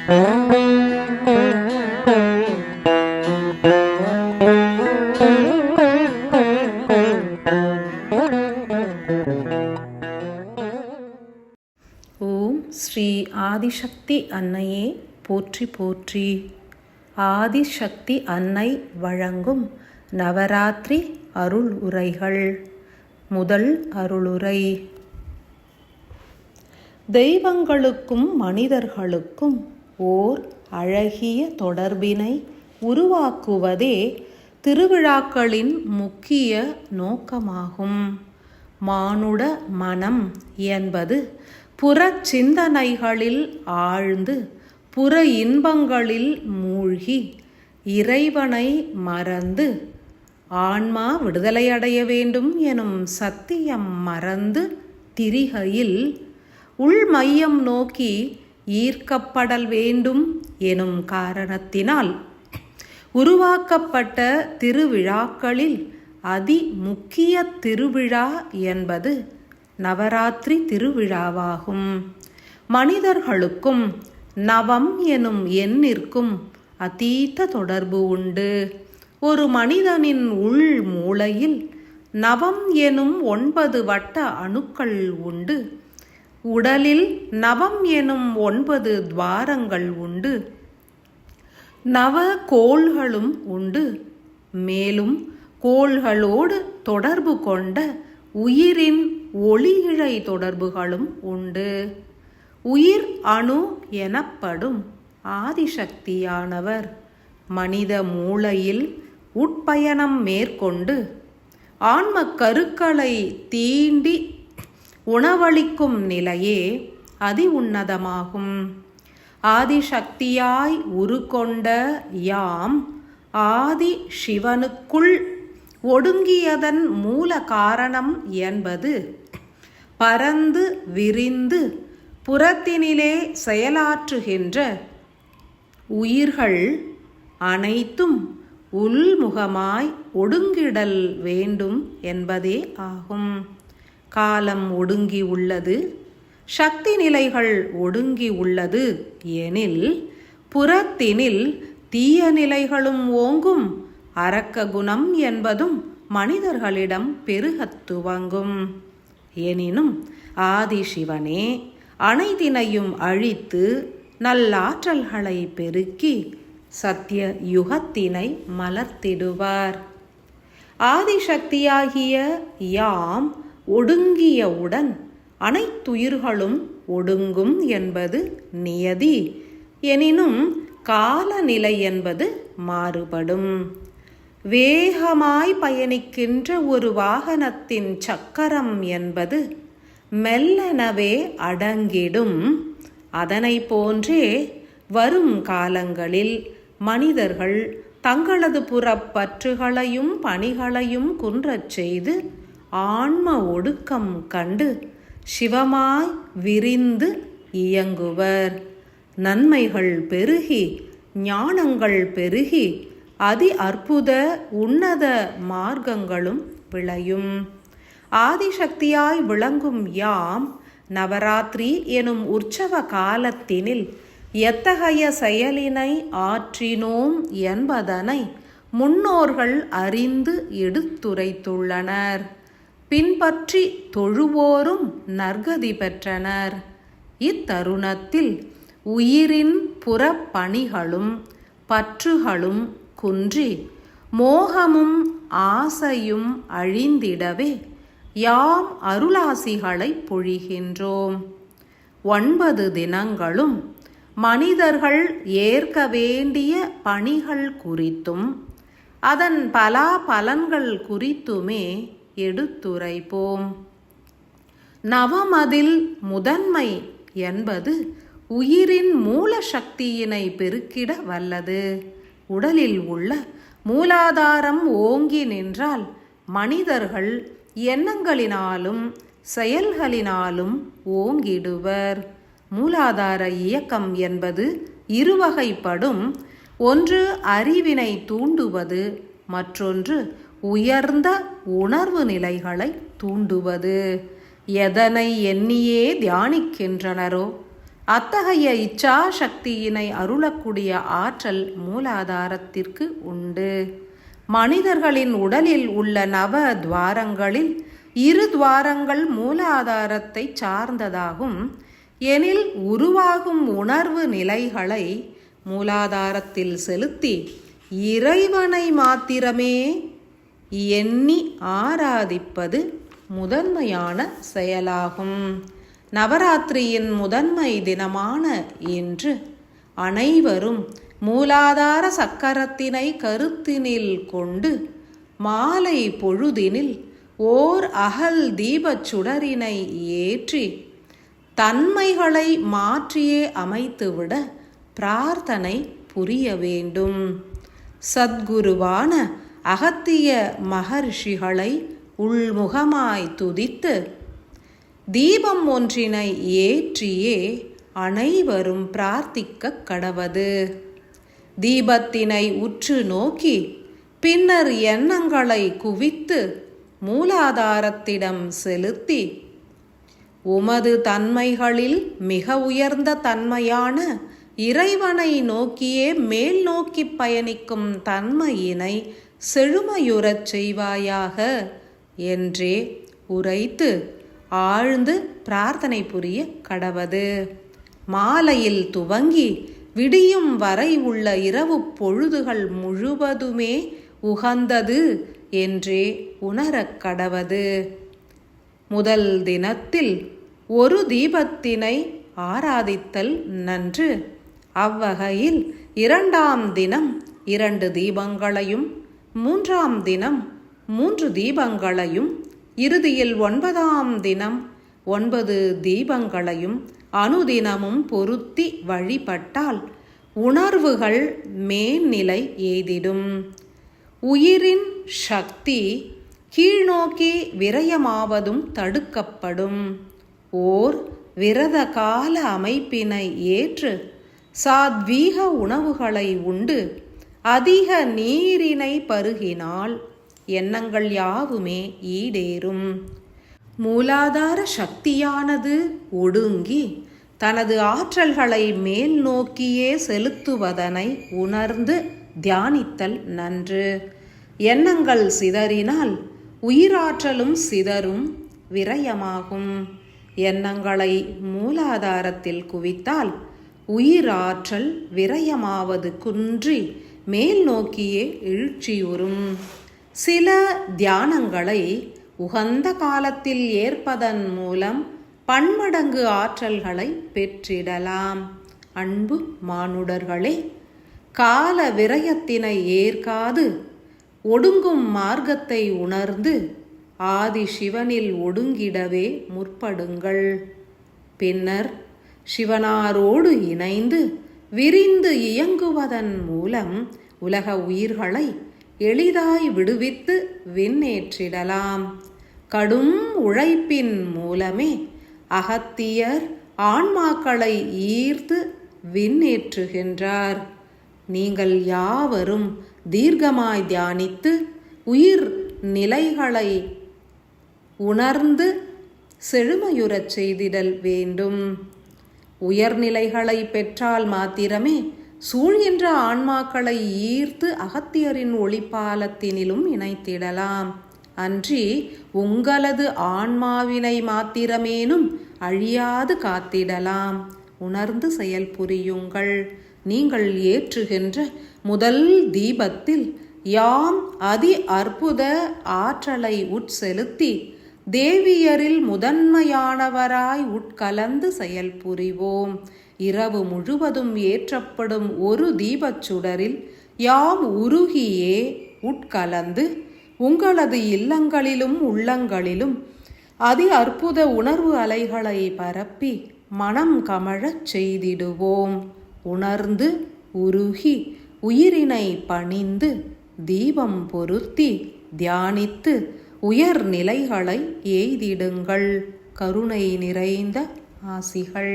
ஓம் ஸ்ரீ ஆதிசக்தி அன்னையே போற்றி போற்றி. ஆதிசக்தி அன்னை வழங்கும் நவராத்திரி அருள் உரைகள். முதல் அருளுரை. தெய்வங்களுக்கும் மனிதர்களுக்கும் ஓர் அழகிய தொடர்பினை உருவாக்குவதே திருவிழாக்களின் முக்கிய நோக்கமாகும். மானுட மனம் என்பது புறச் சிந்தனைகளில் ஆழ்ந்து புற இன்பங்களில் மூழ்கி இறைவனை மறந்து ஆன்மா விடுதலையடைய வேண்டும் எனும் சத்தியம் மறந்து திரிகையில் உள்மையம் நோக்கி ஈர்க்கப்படல் வேண்டும் எனும் காரணத்தினால் உருவாக்கப்பட்ட திருவிழாக்களில் அதி முக்கிய திருவிழா என்பது நவராத்திரி திருவிழாவாகும். மனிதர்களுக்கும் நவம் எனும் எண்ணிற்கும் அதீத தொடர்பு உண்டு. ஒரு மனிதனின் உள் மூளையில் நவம் எனும் 9 வட்ட அணுக்கள் உண்டு. உடலில் நவம் எனும் 9 துவாரங்கள் உண்டு. நவ கோள்களும் உண்டு. மேலும் கோள்களோடு தொடர்பு கொண்ட உயிரின் ஒளியிழை தொடர்புகளும் உண்டு. உயிர் அணு எனப்படும் ஆதிசக்தியானவர் மனித மூளையில் உட்பயணம் மேற்கொண்டு ஆன்ம கருக்களை தீண்டி உணவளிக்கும் நிலையே அதி உன்னதமாகும். ஆதிசக்தியாய் உருக்கொண்ட யாம் ஆதி சிவனுக்குள் ஒடுங்கியதன் மூல காரணம் என்பது பரந்து விரிந்து புறத்தினிலே செயலாற்றுகின்ற உயிர்கள் அனைத்தும் உள்முகமாய் ஒடுங்கிடல் வேண்டும் என்பதே ஆகும். காலம் ஒடுங்கி உள்ளது, சக்தி நிலைகள் ஒடுங்கி உள்ளது எனில் புறத்தினில் தீய நிலைகளும் ஓங்கும். அரக்க குணம் என்பதும் மனிதர்களிடம் பெருகத் துவங்கும். எனினும் ஆதிசிவனே அனைத்தினையும் அழித்து நல்லாற்றல்களை பெருக்கி சத்திய யுகத்தினை மலர்த்திடுவார். ஆதிசக்தியாகிய யாம் ஒடுங்கியவுடன் அனைத்துயிர்களும் ஒடுங்கும் என்பது நியதி. எனினும் காலநிலை என்பது மாறுபடும். வேகமாய் பயணிக்கின்ற ஒரு வாகனத்தின் சக்கரம் என்பது மெல்லனவே அடங்கிடும். அதனை போன்றே வரும் காலங்களில் மனிதர்கள் தங்களது புறப்பற்றுகளையும் பணிகளையும் குன்றச் செய்து ஆன்ம ஒடுக்கம் கண்டு சிவமாய் விரிந்து இயங்குவர். நன்மைகள் பெருகி ஞானங்கள் பெருகி அதி அற்புத உன்னத மார்க்கங்களும் விளையும். ஆதிசக்தியாய் விளங்கும் யாம் நவராத்திரி எனும் உற்சவ காலத்தினில் எத்தகைய செயலினை ஆற்றினோம் என்பதனை முன்னோர்கள் அறிந்து எடுத்துரைத்துள்ளனர். பின்பற்றி தொழுவோரும் நற்கதி பெற்றனர். இத்தருணத்தில் உயிரின் புறப்பணிகளும் பற்றுகளும் குன்றி மோகமும் ஆசையும் அழிந்திடவே யாம் அருளாசிகளை பொழிகின்றோம். 9 தினங்களும் மனிதர்கள் ஏற்க வேண்டிய பணிகள் குறித்தும் அதன் பலாபலன்கள் குறித்துமே எடுத்துரைப்போம். நவமதில் முதன்மை என்பது உயிரின் மூல சக்தியினை பெருக்கிட வல்லது. உடலில் உள்ள மூலாதாரம் ஓங்கி நின்றால் மனிதர்கள் எண்ணங்களினாலும் செயல்களினாலும் ஓங்கிடுவர். மூலாதார இயக்கம் என்பது இருவகைப்படும். ஒன்று அறிவினை தூண்டுவது, மற்றொன்று உயர்ந்த உணர்வு நிலைகளை தூண்டுவது. எதனை எண்ணியே தியானிக்கின்றனரோ அத்தகைய இச்சா சக்தியினை அருளக்கூடிய ஆற்றல் மூலாதாரத்திற்கு உண்டு. மனிதர்களின் உடலில் உள்ள நவ துவாரங்களில் 2 துவாரங்கள் மூலாதாரத்தை சார்ந்ததாகும். எனில் உருவாகும் உணர்வு நிலைகளை மூலாதாரத்தில் செலுத்தி இறைவனை மாத்திரமே எண்ணி ஆராதிப்பது முதன்மையான செயலாகும். நவராத்திரியின் முதன்மை தினமான இன்று அனைவரும் மூலாதார சக்கரத்தினை கருத்தினில் கொண்டு மாலை பொழுதினில் ஓர் அகல் தீபச் சுடரினை ஏற்றி தன்மைகளை மாற்றியே அமைத்துவிட பிரார்த்தனை புரிய வேண்டும். சத்குருவான அகத்திய மகர்ஷிகளை உள்முகமாய் துதித்து தீபம் ஒன்றினை ஏற்றியே அனைவரும் பிரார்த்திக்க கடவது. தீபத்தினை உற்று நோக்கி பின்னர் எண்ணங்களை குவித்து மூலாதாரத்திடம் செலுத்தி உமது தன்மைகளில் மிக உயர்ந்த தன்மையான இறைவனை நோக்கியே மேல் நோக்கி பயணிக்கும் தன்மையினை செழுமையுறச் செய்வாயாக என்றே உரைத்து ஆழ்ந்து பிரார்த்தனை புரிய கடவது. மாலையில் துவங்கி விடியும் வரை உள்ள இரவு பொழுதுகள் முழுவதுமே உகந்தது என்றே உணரக் கடவது. முதல் தினத்தில் ஒரு தீபத்தினை ஆராதித்தல் நன்று. அவ்வகையில் 2ஆம் தினம் 2 தீபங்களையும் 3ஆம் தினம் 3 தீபங்களையும் இறுதியில் 9ஆம் தினம் 9 தீபங்களையும் அனுதினமும் பொருத்தி வழிபட்டால் உணர்வுகள் மேல்நிலை எய்திடும். உயிரின் சக்தி கீழ்நோக்கி விரயமாவதும் தடுக்கப்படும். ஓர் விரத கால அமைப்பினை ஏற்று சாத்வீக உணவுகளை உண்டு அதிக நீரினை பருகினால் எண்ணங்கள் யாவுமே ஈடேறும். மூலாதார சக்தியானது ஒடுங்கி தனது ஆற்றல்களை மேல் நோக்கியே செலுத்துவதனை உணர்ந்து தியானித்தல் நன்று. எண்ணங்கள் சிதறினால் உயிராற்றலும் சிதறும், விரயமாகும். எண்ணங்களை மூலாதாரத்தில் குவித்தால் உயிராற்றல் விரயமாவது குன்றி மேல் நோக்கியே எழுச்சியுறும். சில தியானங்களை உகந்த காலத்தில் ஏற்பதன் மூலம் பன்மடங்கு ஆற்றல்களை பெற்றிடலாம். அன்பு மானுடர்களே, கால விரயத்தினை ஏற்காது ஒடுங்கும் மார்க்கத்தை உணர்ந்து ஆதி சிவனில் ஒடுங்கிடவே முற்படுங்கள். பின்னர் சிவனாரோடு இணைந்து விரிந்து இயங்குவதன் மூலம் உலக உயிர்களை எளிதாய் விடுவித்து விண்ணேற்றிடலாம். கடும் உழைப்பின் மூலமே அகத்தியர் ஆன்மாக்களை ஈர்த்து விண்ணேற்றுகின்றார். நீங்கள் யாவரும் தீர்க்கமாய் தியானித்து உயிர் நிலைகளை உணர்ந்து செழுமையுறச் செய்திடல் வேண்டும். உயர்நிலைகளை பெற்றால் மாத்திரமே சூழ்கின்ற ஆன்மாக்களை ஈர்த்து அகத்தியரின் ஒளிப்பாலத்தினிலும் இணைத்திடலாம். அன்றி உங்களது ஆன்மாவினை மாத்திரமேனும் அழியாது காத்திடலாம். உணர்ந்து செயல் புரியுங்கள். நீங்கள் ஏற்றுகின்ற முதல் தீபத்தில் யாம் அதி அற்புத ஆற்றலை உட்செலுத்தி தேவியரில் முதன்மையானவராய் உட்கலந்து செயல் புரிவோம். இரவு முழுவதும் ஏற்றப்படும் ஒரு தீபச்சுடரில் யாம் உருகியே உட்கலந்து உங்களது இல்லங்களிலும் உள்ளங்களிலும் அதி அற்புத உணர்வு அலைகளை பரப்பி மனம் கமழச் செய்திடுவோம். உணர்ந்து உருகி உயிரினை பணிந்து தீபம் பொருத்தி தியானித்து உயர் நிலைகளை எய்திடுங்கள். கருணை நிறைந்த ஆசிகள்.